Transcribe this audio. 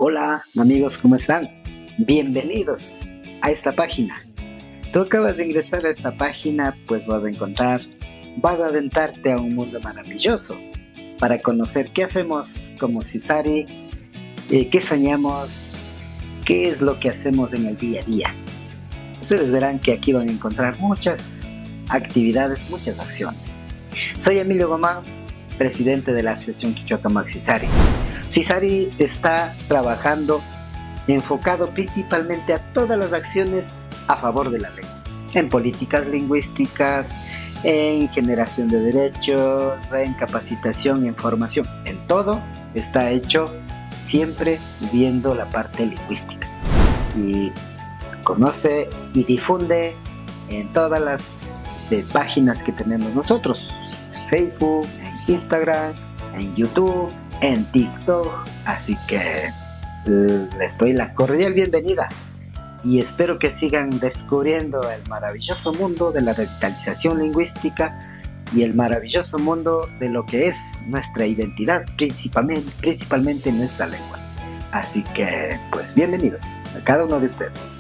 Hola amigos, ¿cómo están? Bienvenidos a esta página. Tú acabas de ingresar a esta página, pues vas a adentrarte a un mundo maravilloso para conocer qué hacemos como Cisari, qué soñamos, qué es lo que hacemos en el día a día. Ustedes verán que aquí van a encontrar muchas actividades, muchas acciones. Soy Emilio Gomán, presidente de la Asociación Quichuacamac Cisari. Cisari está trabajando enfocado principalmente a todas las acciones a favor de la lengua, en políticas lingüísticas, en generación de derechos, en capacitación, en formación, en todo está hecho siempre viendo la parte lingüística. Y conoce y difunde en todas las páginas que tenemos nosotros, Facebook, en Instagram, en YouTube, en TikTok, así que les doy la cordial bienvenida y espero que sigan descubriendo el maravilloso mundo de la revitalización lingüística y el maravilloso mundo de lo que es nuestra identidad, principalmente nuestra lengua. Así que, pues bienvenidos a cada uno de ustedes.